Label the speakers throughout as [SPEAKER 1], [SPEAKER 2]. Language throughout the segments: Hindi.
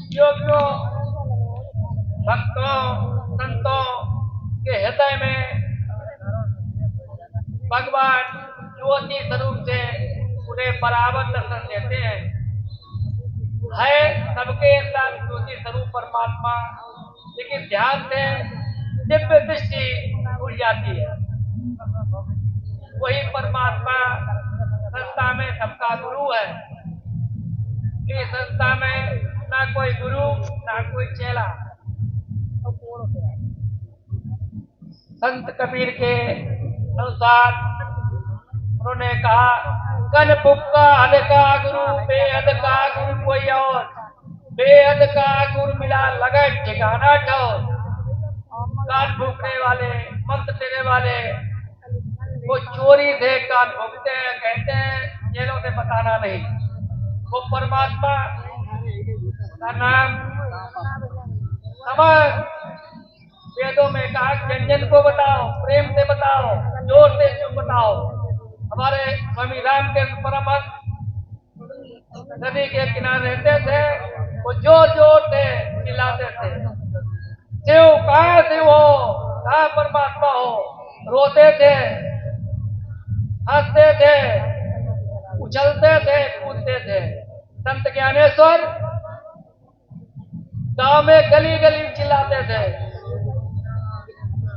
[SPEAKER 1] योगियों भक्तों संतों के हृदय में भगवान ज्योति स्वरूप से उन्हें बराबर दर्शन देते हैं। है सबके अंदर ज्योति स्वरूप परमात्मा, लेकिन ध्यान से दिव्य दृष्टि उड़ जाती है। वही परमात्मा संस्था में सबका गुरु है। इस संस्था में ना कोई गुरु ना कोई चेला। संत कबीर के अनुसार उन्होंने कहा, कन फुक्का हद का गुरु बेहद का गुरु कोई और, बेहद का गुरु मिला लगे ठिकाना ठोर। कान फूकने वाले मंत्र देने वाले वो चोरी से कान फूकते हैं, कहते हैं जेलों से बताना नहीं। वो परमात्मा का नाम समझ वेदों में कहा, व्यंजन को बताओ, प्रेम से बताओ, जोर से क्यों बताओ। हमारे स्वामी रामकृष्ण परमहंस नदी के किनारे रहते थे, वो जोर जोर से चिल्लाते थे, शिव कहाँ शिव हो, कहाँ परमात्मा हो। रोते थे, हंसते थे, उछलते थे, कूदते थे। संत ज्ञानेश्वर गांव में गली गली चिल्लाते थे।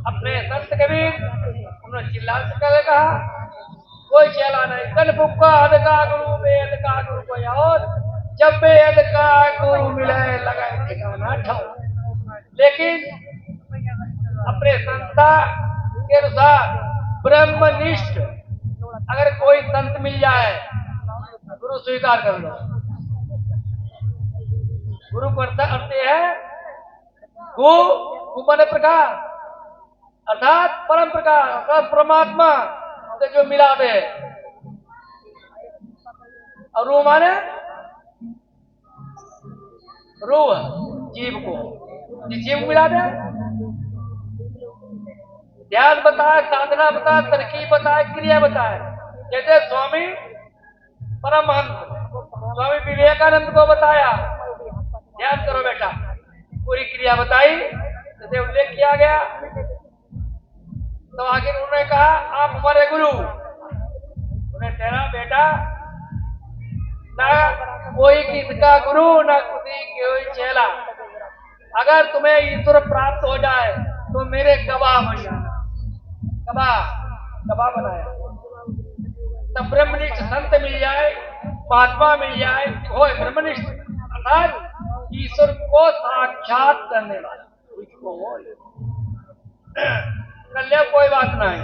[SPEAKER 1] अपने संत कबीर उन्होंने चिल्लाते कर कहा, कोई चेला नहीं। कन फुक्का हद का गुरु बेहद का गुरु कोई और, जब बेहद का गुरु मिले लगाए ठिकाना ठोर। लेकिन अपने संस्था के अनुसार ब्रह्मनिष्ठ अगर कोई संत मिल जाए, गुरु स्वीकार कर लो। गुरु करता अर्थ है गु माने प्रकार, अर्थात परम प्रकार, अर्थात परमात्मा से जो मिला दे। और रूह माने रूह, जीव को, जीव मिला दे। ध्यान बताए, साधना बताए, तरकीब बताए, क्रिया बताए। जैसे स्वामी परमहंस स्वामी विवेकानंद को बताया, ध्यान करो बेटा, पूरी क्रिया बताई, जैसे उल्लेख किया गया। तो आखिर उन्होंने कहा, आप हमारे गुरु। उन्हें ठहरा, बेटा ना कोई किसका गुरु ना किसी कोई चेला। अगर तुम्हें ईश्वर प्राप्त हो जाए तो मेरे गवाह बन जाना। गवाह बनाया। तब ब्रह्मनिष्ठ संत मिल जाए, महात्मा मिल जाए, हो ब्रह्मनिष्ठ अर्थात ईश्वर को साक्षात करने वाला। कर ले, कोई बात नहीं,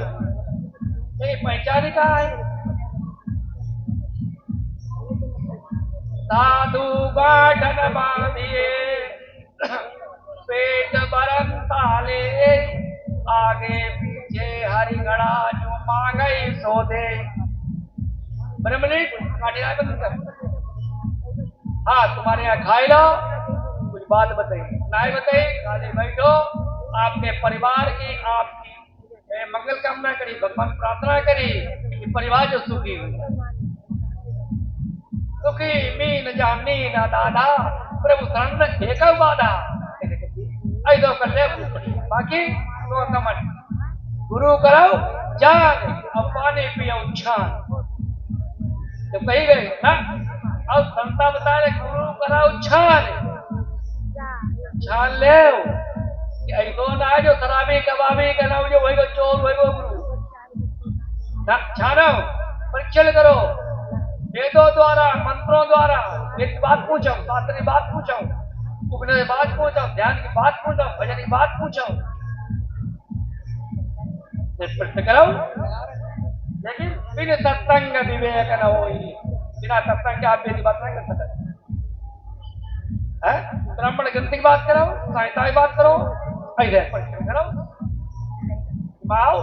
[SPEAKER 1] लेकिन पहचान कहा है। साधु गाठन बांधिए पेट बरन ताले, आगे पीछे हरि घड़ा जो मांगई सो दे। ब्रह्मनिष्ठ काटिया बंद कर। हाँ, तुम्हारे यहाँ खाई लो, कुछ बात बताइए, नहीं बताइए, खाली बैठो। आपके परिवार की, आपकी मंगल कामना करी, भगवान प्रार्थना करी कि परिवार जो सुखी हो। सुखी मीन जानी ना दादा, प्रभु शरण एक बाधा। ऐसा कर ले, बाकी तो समझ। गुरु करो जान, अब पानी पियो छान। तो कही गई ना, अब संता बता रहे गुरु कराओ छान। छान ले, ऐसो ना है जो शराबी कबाबी कहना जो वही को चोर, वही को गुरु। छानो, परीक्षण करो, वेदों द्वारा, मंत्रों द्वारा। एक बात पूछो, शास्त्र की बात पूछो, उपनिषद की बात पूछो, ध्यान की बात पूछो, भजन की बात पूछो, प्रश्न करो। लेकिन बिन सत्संग विवेक न होई, बिना सत्संग के आप मेरी बात नहीं कर सकते। ब्राह्मण ग्रंथ की बात करो, संहिता की बात करो, ऐसे परीक्षण करो। आओ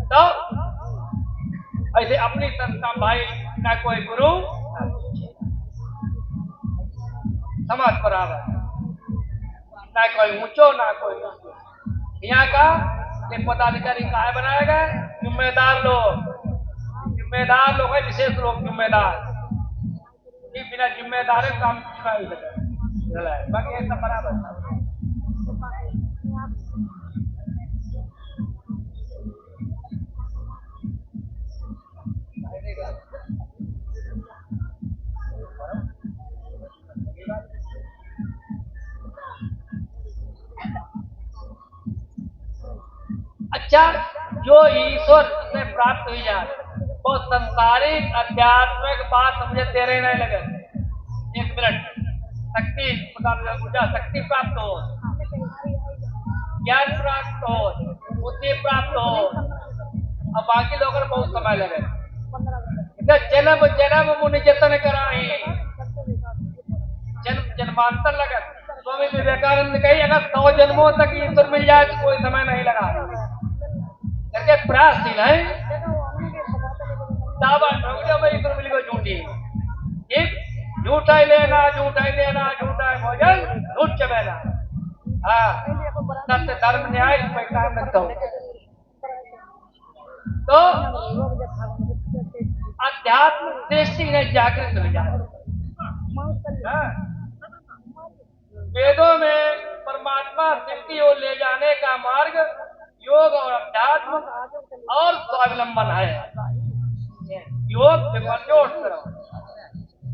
[SPEAKER 1] तो ऐसे अपनी संस्था भाई, ना कोई गुरु समाज बराबर, ना कोई ऊंचो ना कोई नीचो। यहाँ का ये पदाधिकारी कहा बनाया गया, जिम्मेदार लोग है, विशेष लोग जिम्मेदार। बिना जिम्मेदारी काम कुछ ना हो सके बाकी ये सब बराबर था। अच्छा, जो ईश्वर से प्राप्त हुई जाए वो संसारिक आध्यात्मिक बात मुझे तेरे नहीं लगे। एक मिनट, शक्ति ऊर्जा शक्ति प्राप्त हो, ज्ञान प्राप्त हो, बुद्धि प्राप्त हो, और बाकी लोगों को बहुत समय लगे। जन्म जन्म मुनि जतन कराई, जन्म जन्मांतर लगे। स्वामी विवेकानंद कही अगर 100 जन्मों तक ईश्वर मिल जाए तो कोई समय नहीं लगा करके प्रयासशील है। दावा ठोक भाई ईश्वर मिल गई झूठी, ठीक, झूठा ही लेना, झूठा ही देना, झूठा ही भोजन, झूठ चबेना। हाँ, सत्य धर्म न्याय इस पर काम रखता हूँ। तो अध्यात्म दृष्टि ने जागृत हो जाए। वेदों में परमात्मा शिव की ओर ले जाने का मार्ग योग और अध्यात्म और स्वावलंबन है। योग जोड़ करो,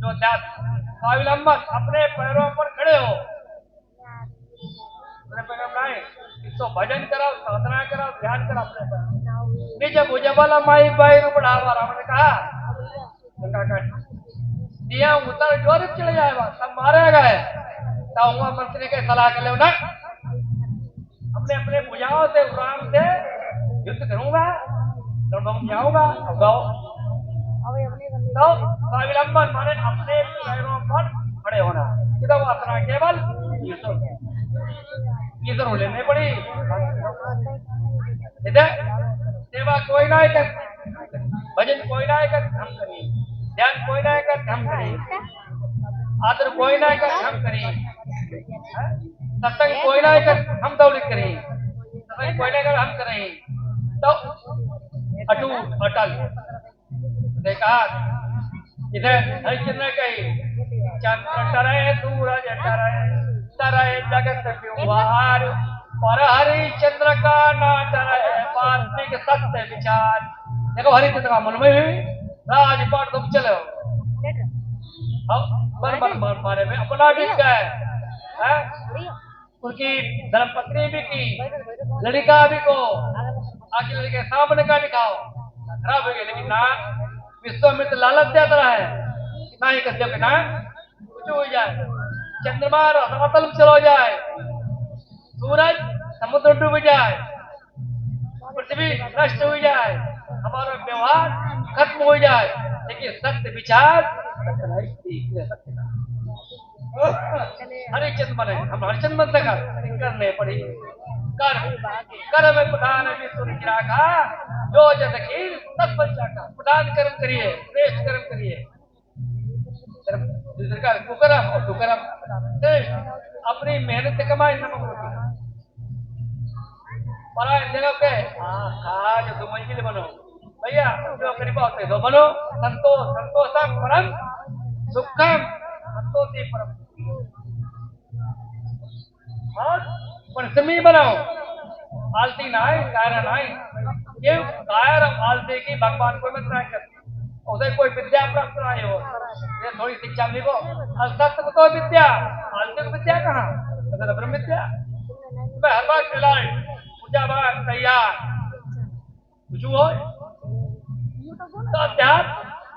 [SPEAKER 1] जो अध्यात्म, स्वावलंबन अपने पैरों पर खड़े हो, अपने पैरों पर आए, इसको भजन कराओ, साधना कराओ, ध्यान कराओ अपने पैर। निज भुज बल माई पैर बढ़ावा, राम ने कहा दिया उतर जोर चले जाएगा, सब मारे गए। तो हुआ मंत्री के सलाह कर लो ना, अपने अपने भुजाओं से राम से युद्ध करूंगा, रणभूमि जाऊंगा, अब गाओ। तो स्वावलंबन माने अपने पैरों पर खड़े होना, किधर वासना केवल ईश्वर हो लेने पड़ी। सेवा कोई ना कर, भजन कोई ना कर, हम करिए, ध्यान कोई ना कर, हम करिए, आदर कोई ना कर, हम करिए, सत्संग कोई ना कर, हम दौलत करें, सत्संग कोई ना कर, हम करें। तो अटूट अटल देखा इधर हरिचंद्र कही चंद्र टरे सूरज टरे टरे जगत व्यवहार पर हरिचंद्र का ना टरे वार्षिक सत्य विचार। देखो हरिचंद्र का मन में भी राजपाट तुम चले हो, मन मन मारे में अपना भी गए, उनकी धर्मपत्नी भी की, लड़का भी को आगे लड़के सामने का दिखाओ, खराब हो गया। लेकिन ना विश्वामित्र लालच देता है, ना ही कश्यप के ना कुछ हो जाए, चंद्रमा रसातल चलो जाए, सूरज समुद्र डूब जाए, पृथ्वी नष्ट हो जाए, हमारा व्यवहार खत्म हो जाए, लेकिन सत्य विचार हरिचंद बने, हम हरिचंद बन सका करने पड़ी। कर कर में प्रधान विष्णु राखा, जो जद खीर तब बच्चा का प्रधान कर्म करिए, श्रेष्ठ कर्म करिए, कुकरम और दुकरम श्रेष्ठ अपनी मेहनत से कमाए नमक रोटी बड़ा जगह के आज 2 मंजिल बनो भैया, जो करीब होते दो बनो, संतोष संतोषम परम सुखम, संतोषी परम और परिश्रमी बनाओ, आलसी ना है, कायरा ना है। ये कायर आलसी की भगवान को मत ना कर, उसे कोई विद्या प्राप्त ना हो, ये थोड़ी शिक्षा मिली को असत्य तो विद्या, आलसी को विद्या कहाँ, तो ब्रह्म विद्या। मैं हर बार खिलाए पूजा बात तैयार कुछ हो तो अध्यात्म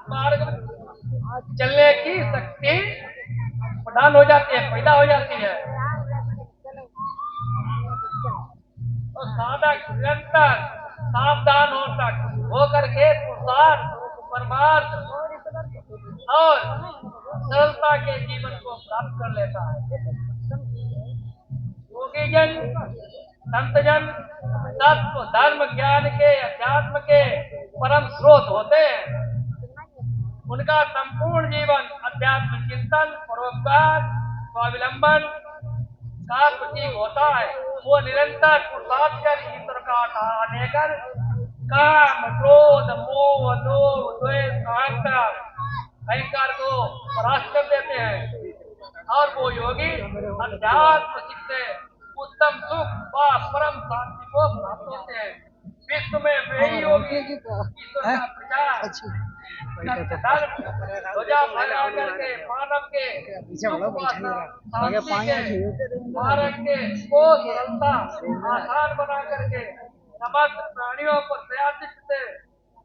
[SPEAKER 1] मार्ग चलने की शक्ति प्रदान हो जाती है, पैदा हो जाती है। और साधक निरंतर सावधान होकर के पुरुषार्थ परमार्थ और सरलता के जीवन को प्राप्त कर लेता है। योगी जन संत जन तत्व धर्म ज्ञान के अध्यात्म के परम स्रोत होते हैं। उनका संपूर्ण जीवन अध्यात्म चिंतन, परोपकार, स्वावलंबन का प्रतीक होता है। वो निरंतर पुरुषार्थ कर ईश्वर का आधार लेकर काम, क्रोध, मोह, लोभ, द्वेष, अहंकार, अहंकार को परास्त कर देता और वो योगी अध्यात्म सीखते उत्तम सुख व परम शांति को प्राप्त होते हैं। विश्व में वही योगी ईश्वर का प्रचार धर्म ध्वजा फहरा करके मानव के सुख व शांति के मार्ग के को सरलता आसान बना करके समस्त प्राणियों को दयाचित से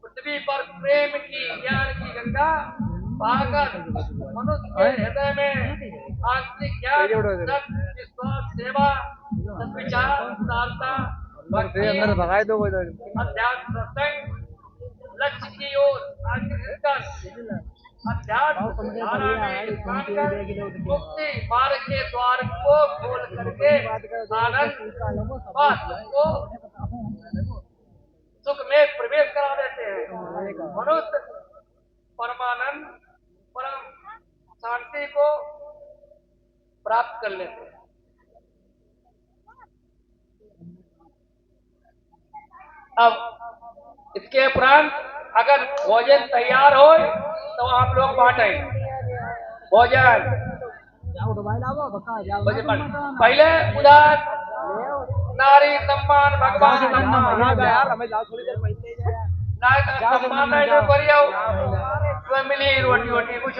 [SPEAKER 1] पृथ्वी पर प्रेम की ज्ञान की गंगा बहाकर मनुष्य के हृदय में आंतरिक ज्ञान सत्य विश्वास सेवा सद्विचार उदारता भक्ति अध्यात्म सत्संग लक्ष्य की ओर अग्रसर कर अध्यात्म धारा में स्नान कर मुक्ति मार्ग के द्वार को खोल करके आनंद व सुख में प्रवेश करा देते हैं। मनुष्य परमानंद परम शांति को प्राप्त कर लेते हैं। अब इसके उपरांत अगर भोजन तैयार हो तो आप लोग बांटें भोजन। पहले उदार नारी सम्मान भगवान सम्मान जो करियो तो मिली रोटी वोटी कुछ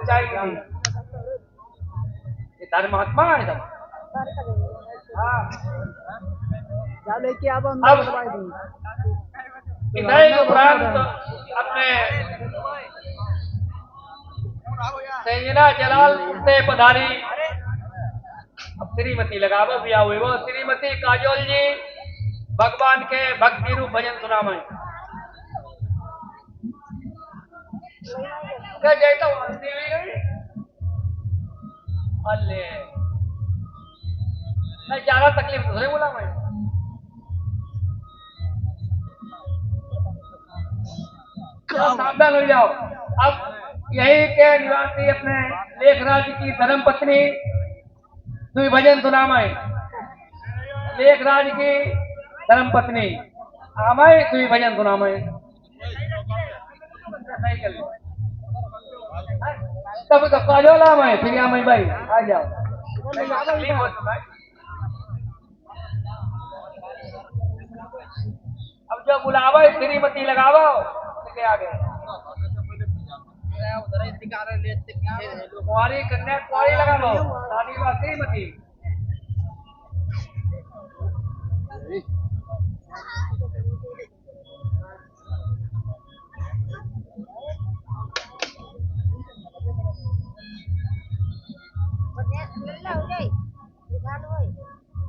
[SPEAKER 1] चाय मिली ये धर्मात्मा है सब। अब इधर उपरांत अपने संजना जलाल से पधारी अब श्रीमती लगावो भी हुई वो श्रीमती काजोल जी भगवान के भक्ति रूप भजन सुनावे जैसा हंसी हुई गई अल्ले मैं ज्यादा तकलीफ दूसरे बोला मैं सावधान हो जाओ। अब यही के निवासी अपने लेखराज की धर्म पत्नी दुई भजन सुनामाई लेखराज की धर्म पत्नी आमाई दुई भजन सुनामाई तब तो काजोला में फिर आमाई भाई आ जाओ। अब जो बुलावा श्रीमती लगावो के आगे कुआरी कन्या कुआरी लगा लो शादी का श्रीमती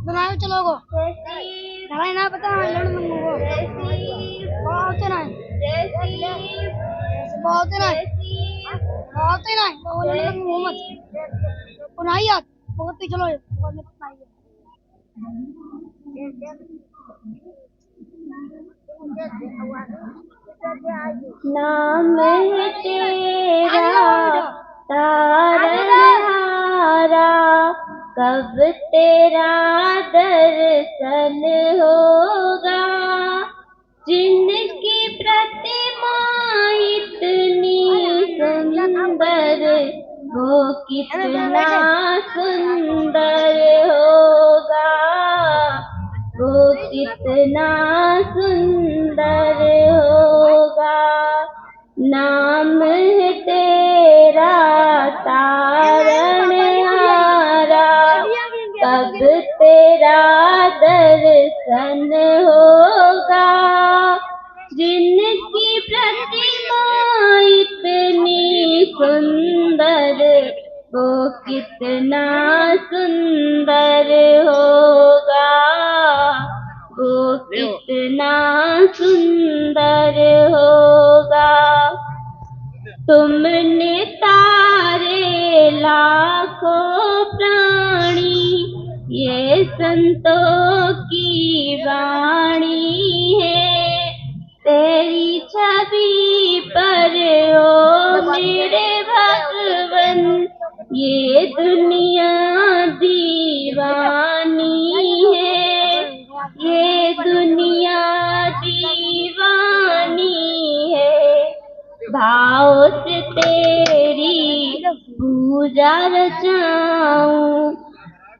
[SPEAKER 2] बनाओ चलो गो हमें ना पता लड़ मंगो बहुत ना बहुत ना बहुत ना वो लड़ मंगो मत और आई यार बहुत ही चलो
[SPEAKER 3] नाम है तेरा तारनहारा कब तेरा दर्शन होगा जिनकी प्रतिमा इतनी सुंदर वो कितना सुंदर होगा वो कितना सुंदर होगा। नाम है तेरा तारनहारा कब तेरा दर्शन होगा जिनकी प्रतिमा इतनी सुंदर वो कितना सुंदर होगा वो कितना सुंदर होगा। तुमने तारे लाखों प्राणी ये संतों की वाणी है तेरी छवि पर ओ मेरे भगवन ये दुनिया दीवानी है ये दुनिया दीवानी है भाव से तेरी पूजा रचाऊं,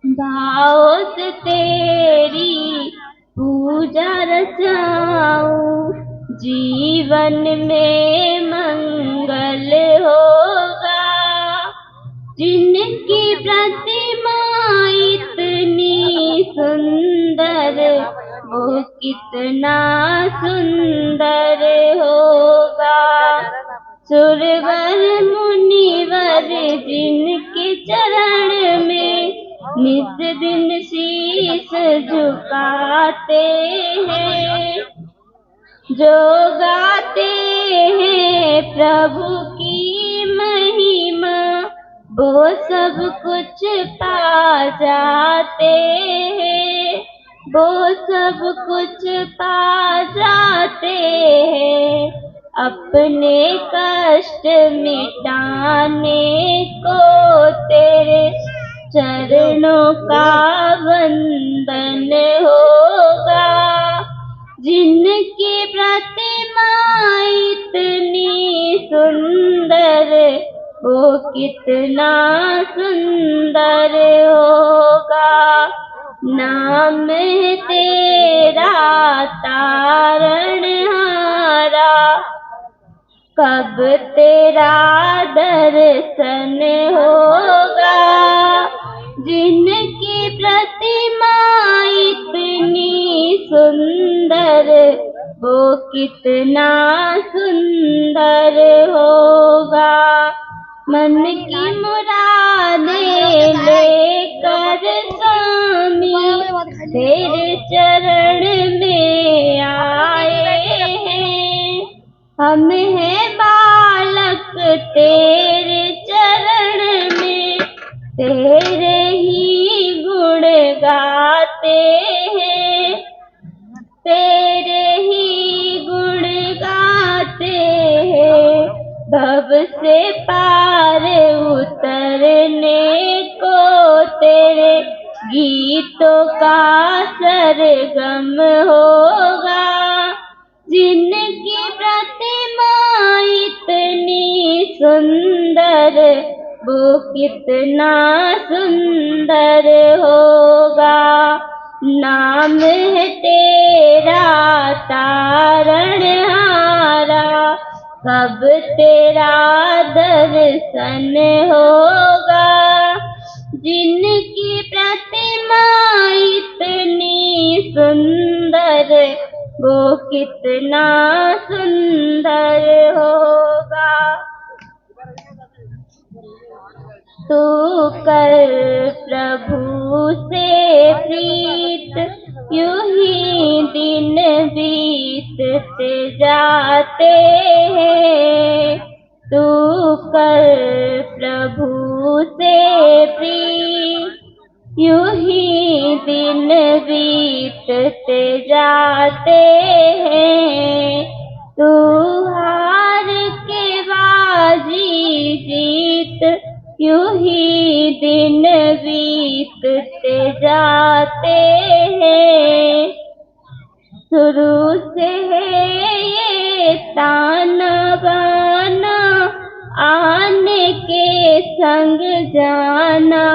[SPEAKER 3] भाव से तेरी पूजा रचाऊं, जीवन में मंगल होगा। जिनकी प्रतिमा इतनी सुंदर, वो कितना सुंदर होगा। सुरवर मुनिवर जिनके चरण में नित दिन शीश झुकाते हैं, जो गाते हैं प्रभु की महिमा, वो सब कुछ पा जाते हैं, वो सब कुछ पा जाते हैं। अपने कष्ट मिटाने को तेरे चरणों का वंदन होगा। जिनकी प्रतिमा इतनी सुंदर, वो कितना सुंदर होगा। नाम है तेरा तारणहारा, कब तेरा दर्शन होगा। जिनकी प्रतिमा इतनी सुंदर, वो कितना सुंदर होगा। मन की मुरादें लेकर स्वामी तेरे चरण में आए हैं। हम हैं बालक तेरे चरण में, तेरे ही गुण गाते हैं, तेरे ही गुण गाते हैं। भव से पार उतरने को तेरे गीतों का सरगम होगा। जिनकी प्रतिमा इतनी सुंदर, वो कितना सुंदर होगा। नाम है तेरा तारणहारा, कब तेरा दर्शन होगा। जिनकी प्रतिमा इतनी सुंदर, वो कितना सुंदर होगा। तू कर प्रभु से प्रीत, यूं ही दिन बीतते जाते हैं। तू कर प्रभु से प्रीत, यूं ही दिन बीतते जाते हैं। तू हार के बाजी जीत, यूं ही दिन बीतते जाते हैं। शुरू से है ये ताना बाना, आने के संग जाना।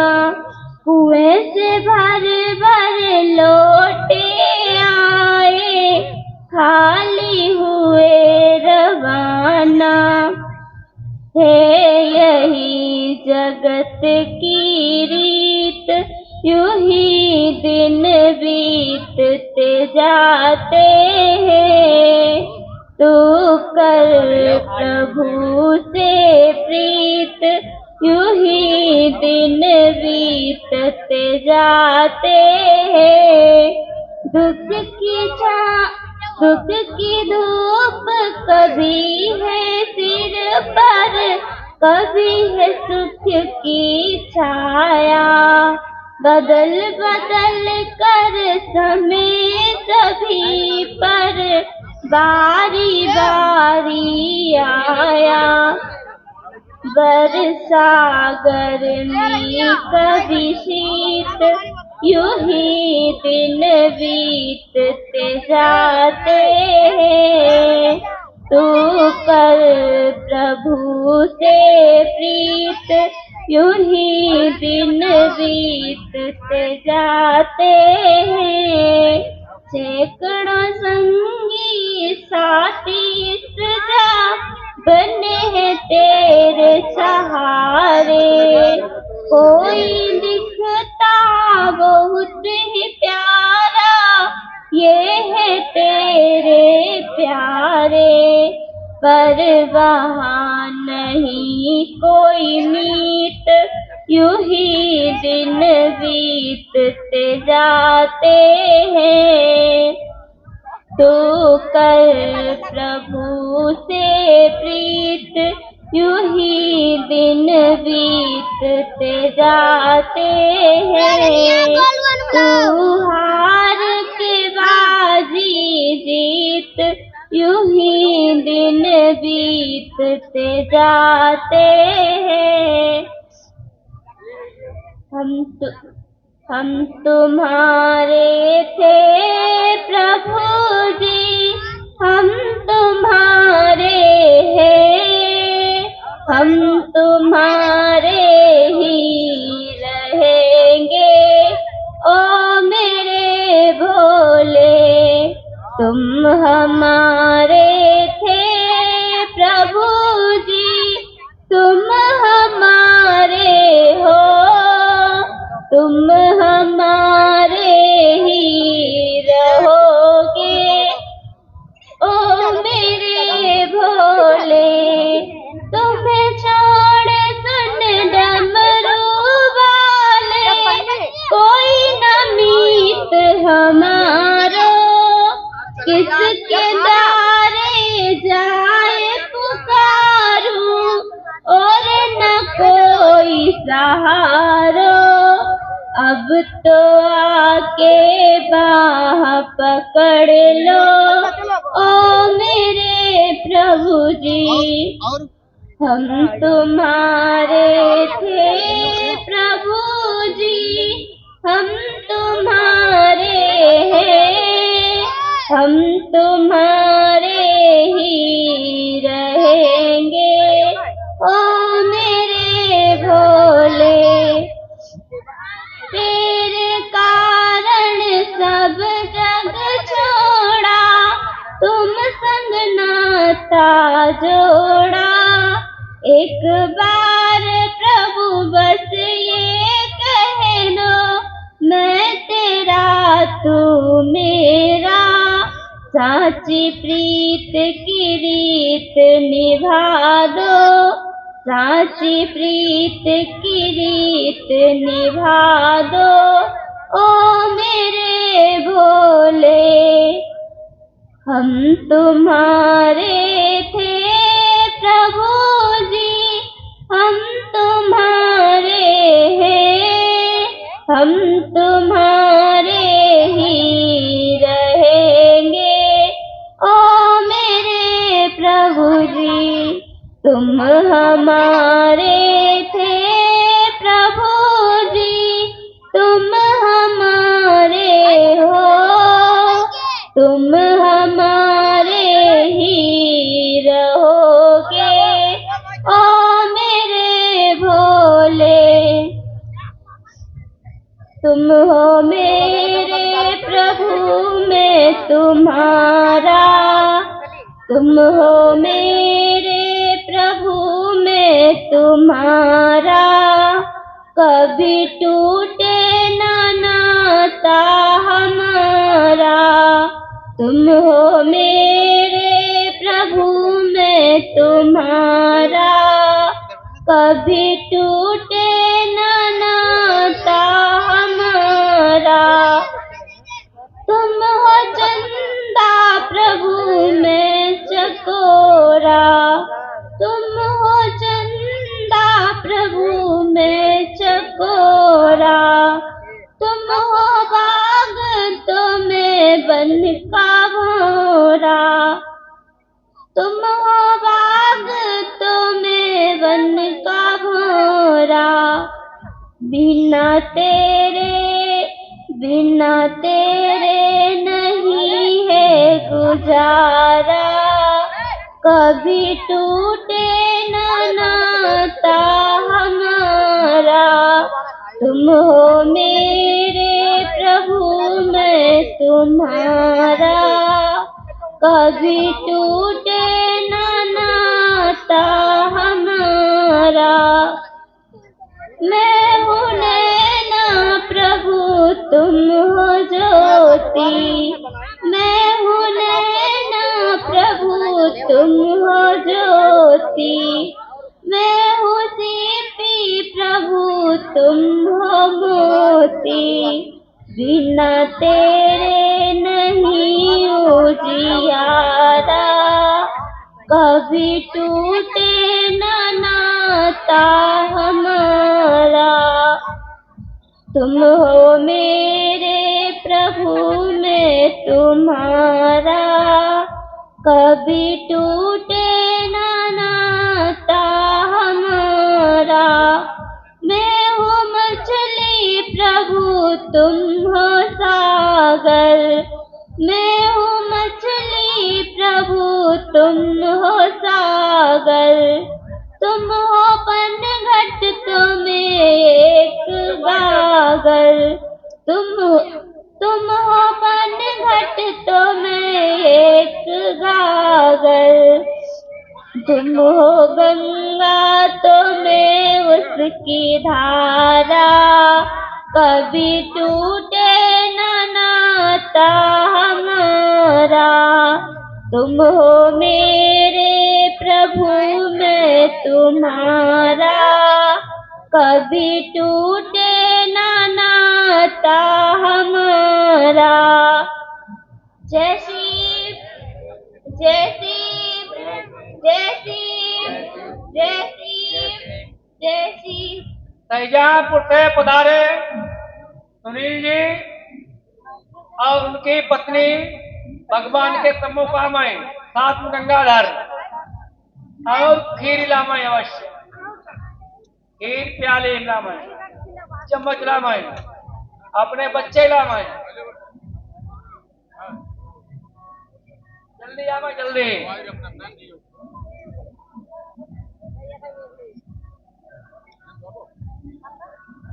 [SPEAKER 3] कुएं से भर भर लोटे आए, खाली हुए रवाना। है यही जगत की रीत, यूं ही दिन बीतते जाते हैं। तू कर प्रभु से प्रीत, यूं ही दिन बीतते जाते हैं। दुख की धूप कभी है सिर पर, कभी है सुख की छाया। बदल बदल कर समय सभी पर, बारी बारी आया। बरसा गर्मी कभी शीत, यूं ही दिन बीतते जाते हैं। तू कर प्रभु से प्रीत, यूं ही दिन बीतते जाते हैं। सैकड़ों संगी साथी सजा बने हैं तेरे सहारे। कोई दिखता बहुत ही प्यारा, ये है तेरे प्यारे। पर वहाँ नहीं कोई मीत, यूं ही दिन बीतते जाते हैं। तू कर प्रभु से प्रीत, यूं ही दिन बीतते जाते हैं। तू हार के बाजी जीत, यूं ही दिन बीतते जाते हैं। हम तुम्हारे थे प्रभु जी, हम तुम्हारे हैं। हम तुम्हारे ही रहेंगे ओ मेरे भोले। तुम हमारे थे प्रभु जी, तुम हमारे हो। तुम हमारे ही रहोगे ओ मेरे भोले। तुम्हें छोड़ सुन डमरू वाले, कोई न मीत हमारो। किसके दारे जाए पुकारूं, और न कोई सहारो। अब तो आके बाह पकड़ लो ओ मेरे प्रभु जी। हम तुम्हारे थे प्रभु जी, हम तुम्हारे हैं। हम तुम्हारे ही रहेंगे ओ मेरे भोले। तेरे कारण सब जग छोड़ा, तुम संग नाता जोड़ा। एक बार प्रभु बस ये कह दो, मैं तेरा तू मेरा। साची प्रीत की रीत निभा दो, साची प्रीत की रीत निभा दो ओ मेरे भोले। हम तुम्हारे थे प्रभु जी, हम तुम्हारे हैं। हम तुम्हारे ही रहेंगे ओ मेरे प्रभु जी। तुम हमारे थे प्रभु जी, तुम हमारे हो। तुम हमारे ही रहोगे ओ मेरे भोले। तुम हो मेरे प्रभु मैं तुम्हारा, तुम हो मेरे प्रभु मैं तुम्हारा। कभी टूटे ना नाता हमारा। तुम हो मेरे प्रभु मैं तुम्हारा। कभी टूटे ना नाता हमारा। तुम हो चंदा प्रभु मैं चकोरा। तुम हो चंदा प्रभु मैं चकोरा। तुम हो बाग तो मैं बन का भोरा। तुम हो बाग तो मैं बन का भोरा। बिना तेरे नहीं है गुजारा। कभी टूटे ना नाता हमारा। तुम हो मेरे प्रभु मैं तुम्हारा, कभी टूटे ना नाता हमारा। मैं हूँ नैना प्रभु तुम हो ज्योति, मैं हूँ नैना प्रभु तुम हो ज्योति, मैं हूँ सीपी प्रभु तुम हो मोती। बिना तेरे नहीं उजियारा, कभी टूटे ना नाता हमारा। तुम हो मेरे प्रभु मैं तुम्हारा, कभी टूटे ना नाता हमारा। मैं हूँ मछली प्रभु तुम हो सागर, मैं हूँ मछली प्रभु तुम हो सागर। तुम हो पनघट तो मैं एक गागर, तुम हो पनघट तो मैं एक गागर। तुम हो गंगा तो मैं उसकी धारा, कभी टूटे ना नाता हमारा। तुम हो मेरे प्रभु मैं तुम्हारा, कभी टूटे ना नाता हमारा। जय शिव जय शिव जय शिव जय शिव जय शिव।
[SPEAKER 1] तैजापुर से पधारे सुनील जी और उनकी पत्नी भगवान के सम्मुख आमय, साथ में गंगाधर और खीर लामय, अवश्य खीर प्याले लामय, चम्मच लामय, अपने बच्चे लामय। जल्दी आमय जल्दी।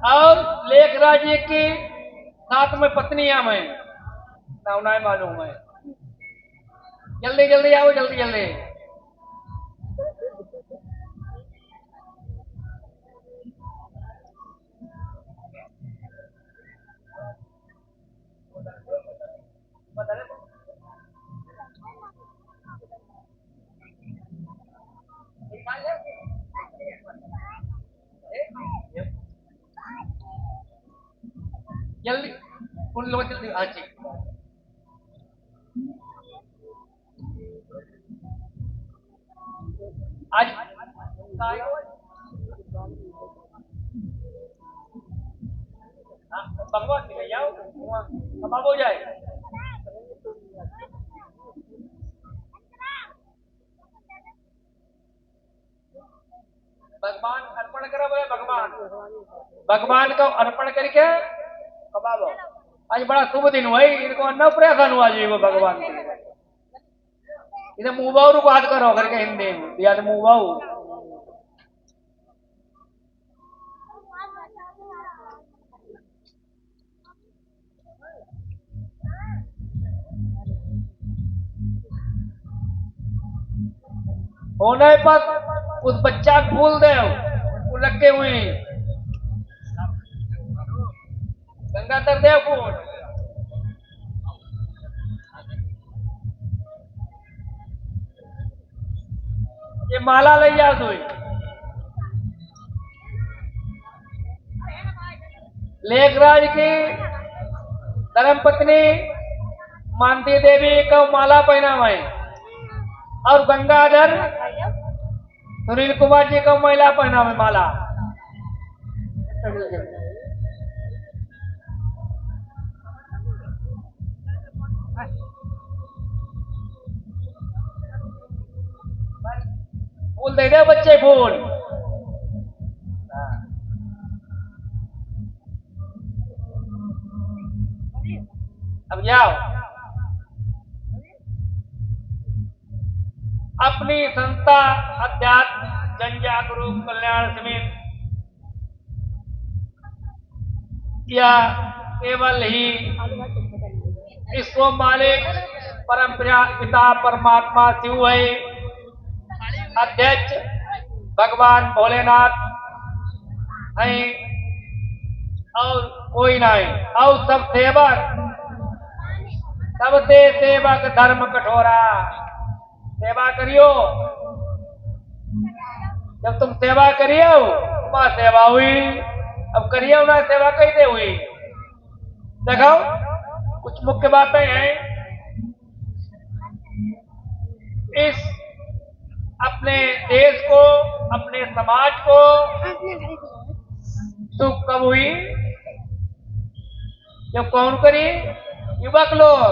[SPEAKER 1] और लेखराज जी की साथ में पत्नी आमय, नाम नहीं मालूम है। जल्दी जल्दी आओ जल्दी जल्दी। जल्दी उन लोग जल्दी। हाँ जी आज भगवान निकल जाओ कबाब हो जाए। भगवान अर्पण करो, बोले भगवान भगवान को अर्पण करके कबाब। आज बड़ा शुभ दिन हुआ, इनको अन्न प्रयासन हुआ जी वो भगवान के। इधर मुंह को हाथ करो करके हिंदी में दिया तो मुंह। होने पर उस बच्चा को भूल दे, वो लगे हुए गंगाधर देव फूल। ये माला ले जाओ तू। लेखराज की धर्म पत्नी मानती देवी को माला पहनावा है और गंगाधर सुनील कुमार जी को महिला पहनावे माला। फूल दे दे बच्चे फूल। अब जाओ अपनी संस्था अध्यात्म जन जागरूक कल्याण समिति या केवल ही इसको मालिक परम पिता परमात्मा शिव है, अध्यक्ष भगवान भोलेनाथ है और कोई नहीं, और सब सेवक, सबसे सेवक धर्म कठोरा। सेवा करियो, जब तुम सेवा करियो वहां सेवा हुई, अब करियो ना सेवा कैसे हुई। देखो कुछ मुख्य बातें हैं इस अपने देश को, अपने समाज को सुख कब हुई, जब कौन करी, युवक लोग,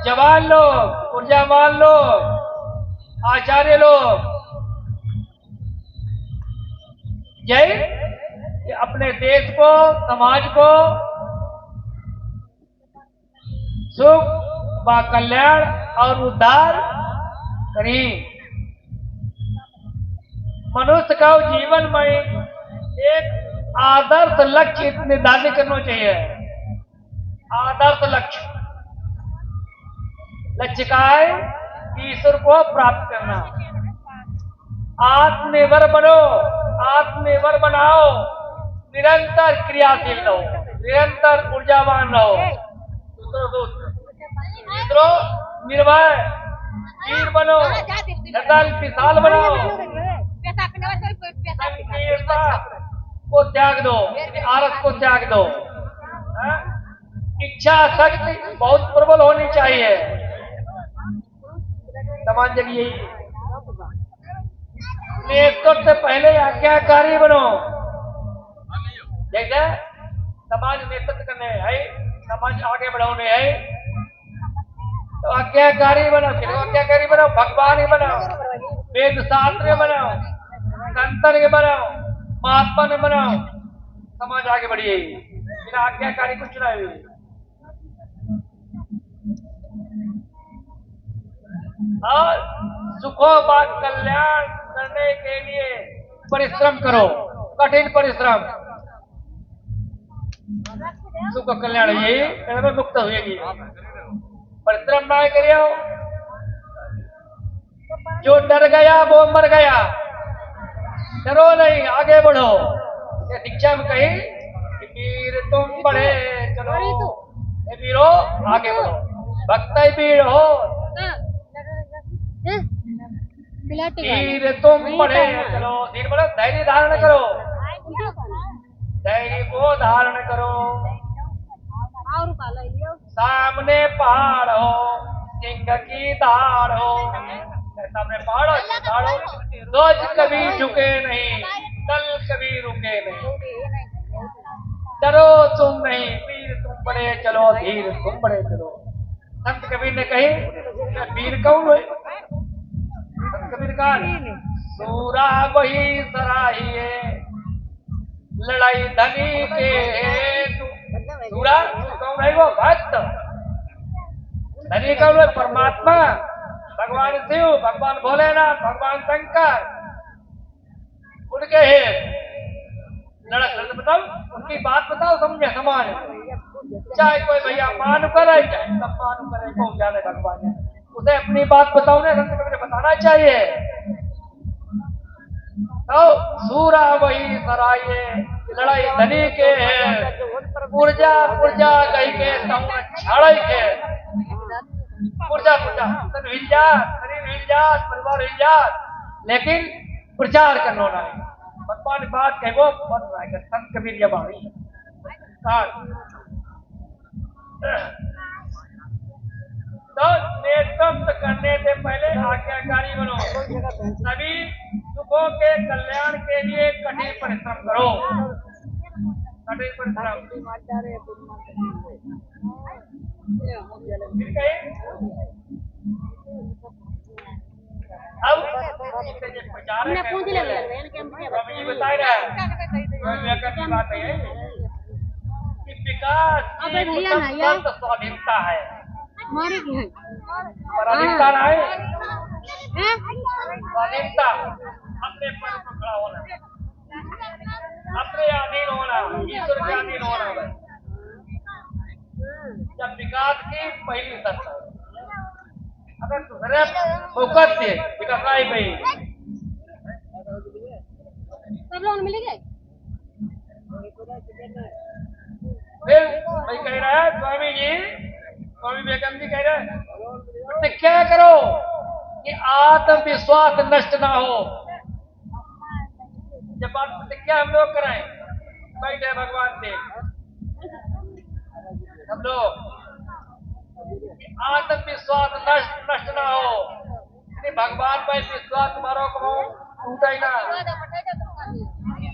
[SPEAKER 1] जवान लोग, ऊर्जावान लोग, आचार्य लोग, यही कि अपने देश को, समाज को सुख व कल्याण और उद्धार करी। मनुष्य का जीवन में एक आदर्श लक्ष्य निर्धारित करना चाहिए। आदर्श लक्ष्य, लक्ष्य का है ईश्वर को प्राप्त करना। आत्मनिर्भर बनो, आत्मनिर्भर बनाओ, निरंतर क्रियाशील रहो, निरंतर ऊर्जावान रहो। दूसरों निर्भय वीर बनो, हृदय विशाल बनाओ, संकीर्णता को त्याग दो, आलस को त्याग दो। इच्छा शक्ति बहुत प्रबल होनी चाहिए। समाज जब यही नेतृत्व से पहले आज्ञाकारी बनो। जैसे समाज नेतृत्व करने है, समाज आगे बढ़ाने है, तो आज्ञाकारी बनो। किसी आज्ञाकारी बनो, भगवान ही बनो, वेद शास्त्र बनो, संतन के बनो, महात्मा ने बनो, समाज आगे बढ़िए। बिना आज्ञाकारी कुछ नहीं। और सुखों व कल्याण करने के लिए परिश्रम करो, कठिन परिश्रम। सुख कल्याण यही मुक्त हुएगी। परिश्रम ना करियो, जो डर गया वो मर गया। डरो नहीं, आगे बढ़ो। ये शिक्षा में कही कि वीर तुम बढ़े चलो, वीरो आगे बढ़ो, भक्त वीर हो, वीर तुम बढ़े चलो। धीरे बढ़ो, धैर्य धारण करो, धैर्य को धारण करो। सामने पहाड़ हो, सिंह की धाड़ हो, सामने पहाड़ हो, ध्वज कभी झुके नहीं, दल कभी रुके नहीं। डरो तुम नहीं, वीर तुम बढ़े चलो, धीर तुम बढ़े चलो। संत कबीर ने कही, वीर कौन है? संत कबीर का सूरा वही सराहिए, लड़ाई धनी के हेतु। सूरा कौन है? वो भक्त। धनी कौन है? परमात्मा, भगवान शिव, भगवान भोलेनाथ, भगवान शंकर, उनके हेत लड़क बताओ, उनकी बात बताओ, समझे समान। चाहे कोई भैया मान करे, चाहे सब मान करे, कौन जाने भगवान है, उसे अपनी बात बताओ ना, संत कबीर बताना चाहिए। तो सूरा वही सराये, लड़ाई धनी के है, ऊर्जा ऊर्जा कही के छाड़ के, ऊर्जा ऊर्जा तन हिल जात, शरीर हिल जात, परिवार हिल जात, लेकिन प्रचार करना नहीं। भगवान बात कहो बन रहा है। संत कबीर जब आई तो नेतृत्व करने से पहले आज्ञाकारी बनो। सभी सुखों के कल्याण के लिए कठिन परिश्रम करो, कठिन परिश्रम। अब प्रचार ये बताए रहे बात है कि विकास की स्वाधीनता है, पराधीनता है। स्वाधीनता अपने पर खड़ा होना, अपने अधीन होना, ईश्वर के अधीन होना। श्राद्ध की पहली शर्त है। अगर दूसरे फोकस से बिगड़ना ही पही
[SPEAKER 2] सब लोन मिलेंगे।
[SPEAKER 1] फिर भाई कह रहा है स्वामी जी, स्वामी विवेकानंद जी कह रहे हैं प्रतिज्ञा करो कि आत्मविश्वास नष्ट ना हो। जब बात प्रतिज्ञा हम लोग कराएं बैठे भगवान से हम लोग कि आत्मविश्वास नष्ट ना हो, यदि भगवान पर विश्वास तुम्हारा को टूटा ही ना,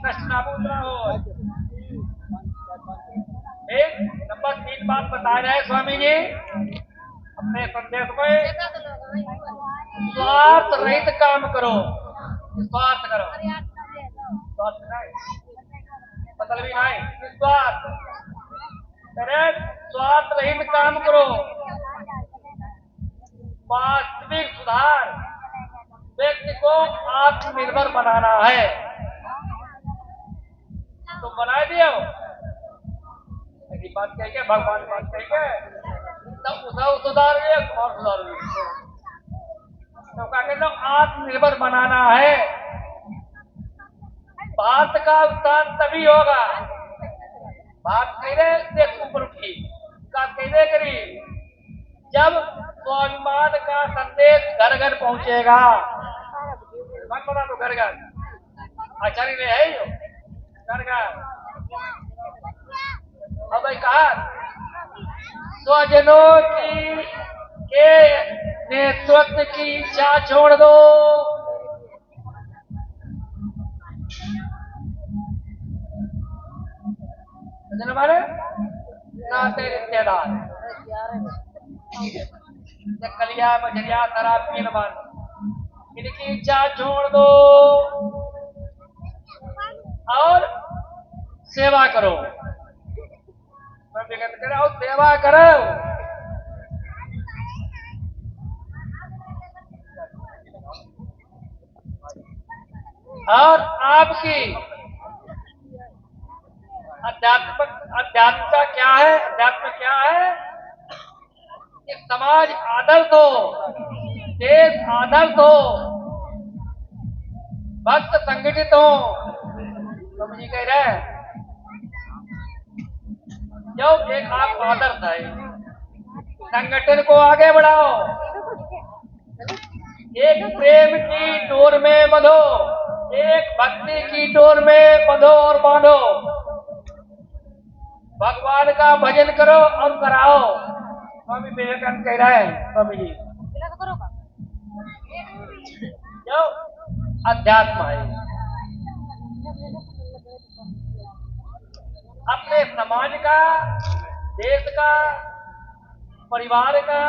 [SPEAKER 1] नष्ट नाबूद ना हो। एक नंबर 3 बात बता रहे हैं स्वामी जी अपने संदेश में, स्वार्थ रहित काम करो। स्वार्थ करो, स्वार्थ नहीं, मतलब ही नहीं निस्वार्थ, स्वार्थ रहित काम करो। वास्तविक सुधार, व्यक्ति को आत्मनिर्भर बनाना है। तो बना दियो बात कह के भगवान बात कह के तब उधर सुधार गए और सुधार गए। तो क्या कहते हैं आत्मनिर्भर बनाना है। भारत का उत्थान तभी होगा, भारत कहने देश ऊपर उठी का कहने करी जब स्वाभिमान का संदेश घर घर पहुंचेगा। मन बना तो घर घर आचार्य ने है यो घर घर। अब भाई कहा स्वजनों की के नेतृत्व की इच्छा छोड़ दो। समझ हमारे नाते रिश्तेदार कलिया मझरिया शराब पीने वाले इनकी इच्छा छोड़ दो और सेवा करो। और सेवा करो। और आपकी अध्यात्म क्या है? अध्यात्म क्या है कि समाज आदर्श हो, देश आदर्श हो, भक्त संगठित हो। स्वामी जी कह रहे हैं जो एक आप आदर्श है, संगठन को आगे बढ़ाओ, एक प्रेम की डोर में बंधो, एक भक्ति की डोर में बंधो और बांधो। भगवान का भजन करो और कराओ। स्वामी विवेकानंद कह रहे हैं स्वामी जी जो अध्यात्म है अपने समाज का, देश का, परिवार का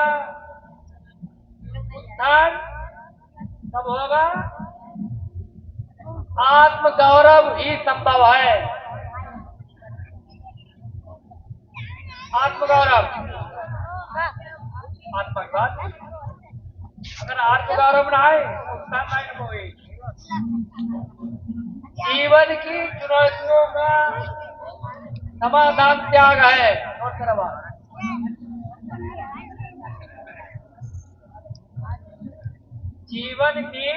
[SPEAKER 1] उत्थान कब होगा? आत्म गौरव ही संभव है। आत्मगौरव, आत्मगौरव अगर आत्मगौरव ना आए उत्थान नहीं होगी। जीवन की चुनौतियों का समाधान त्याग है। और करवा जीवन की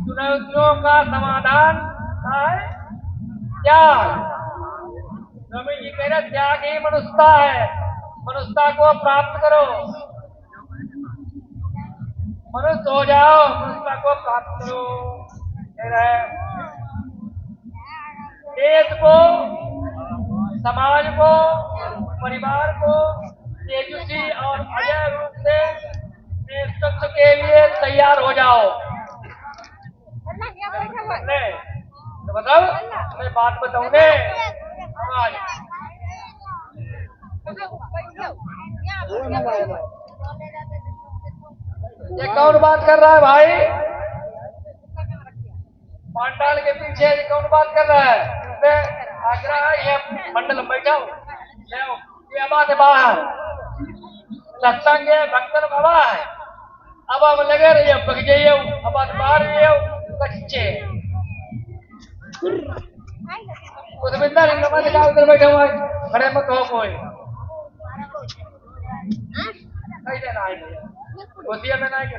[SPEAKER 1] चुनौतियों का समाधान है त्याग। स्वामी जी कह रहे त्याग ही मनुष्यता है। मनुष्यता को प्राप्त करो, मनुष्य हो जाओ, मनुष्यता को प्राप्त करो। कह रहे देश को, समाज को, परिवार को तेजस्वी और अजय रूप से नेतृत्व के लिए तैयार हो जाओ। तो बताओ मैं बात बताऊंगे समाज ये कौन बात कर रहा है भाई? पांडाल के पीछे ये कौन बात कर रहा है? आग्रह है ये मंडल बैठाओ, ये बात है बाहर सत्संग है, भक्तन बाबा है। अब हम लगे रहिए पक जाइए, अब आप बाहर कच्चे उधर बैठा हुआ है, खड़े मत हो कोई। देना है भैया गोतिया में ना के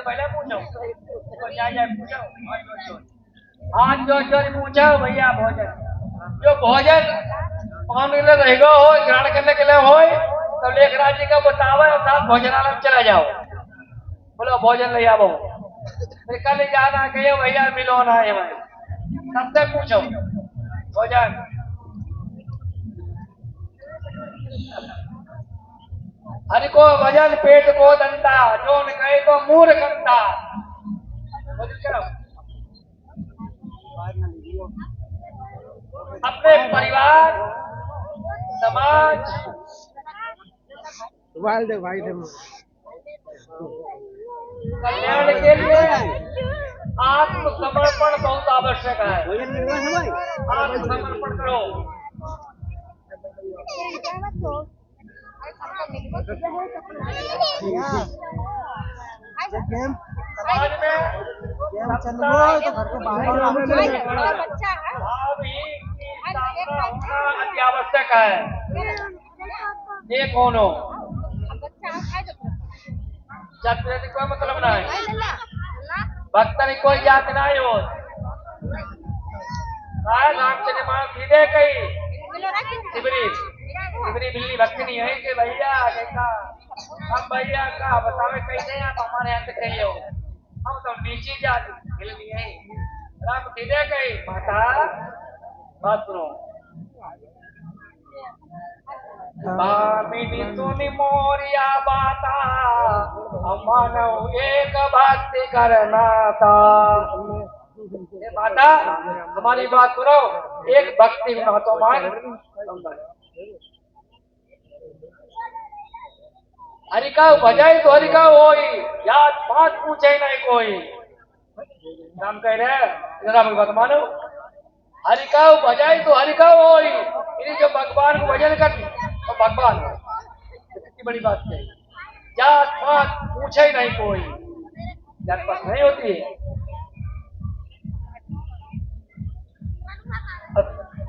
[SPEAKER 1] पहले पूछो तो क्या पूछो हाथ जोड़ पूछो भैया भोजन जो भोजन पाने के लिए रहेगा हो ग्रहण करने के लिए हो तो लेखराज जी का बतावे और साथ भोजनालय में चला जाओ बोलो भोजन ले आओ फिर कल जाना कहिए भैया मिलो ना है भाई सबसे पूछो भोजन हरि को भजन पेट को दंता जो न कहे तो मूर्खता अपने परिवार समाज कल्याण के लिए आत्मसमर्पण बहुत आवश्यक है आत्मसमर्पण करो समाज में अति आवश्यक है ये कौन हो जाति कोई मतलब ना है भक्त कोई जाति ना हो रामचंद्र मान सीधे कही शिवरी बिल्ली भक्ति नहीं है कि भैया कैसा हम भैया का बतावे कैसे आप हमारे यहाँ से कही हो हम तो नीची जाति बिल्ली है राम सीधे कही माता बात सुनो भामिनी सुनी मोरिया बाता मानव एक भक्ति करना था माता हमारी बात सुनो एक भक्ति तो मान हरिका बजाई तो हरिका होई याद बात पूछे नहीं कोई राम कह रहे राम की बात मानो हरिका बजाई तो हरिका होई इन्हीं जो भगवान को भजन कर तो भगवान कितनी बड़ी बात है जात पात पूछे नहीं कोई जात पात नहीं होती है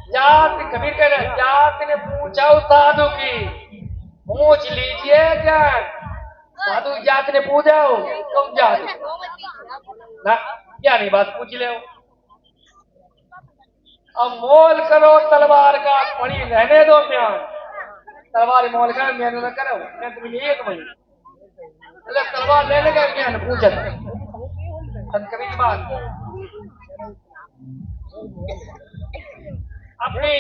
[SPEAKER 1] जात कबीर कह रहे जात ने पूछा साधु की पूछ लीजिए क्या साधु जात ने पूछा हो तुम जात ना क्या नहीं बात पूछ ले अब मोल करो तलवार का पड़ी रहने दो म्यान तलवार मोल कर म्यान न करो मैं तुम्हें यही तुम्हें अगर तलवार ले लेगा म्यान पूछा कभी बात अपनी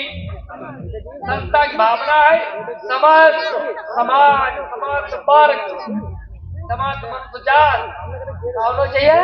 [SPEAKER 1] संस्था की भावना है समाज समाज समाज वर्ग समाज सुजात चाहिए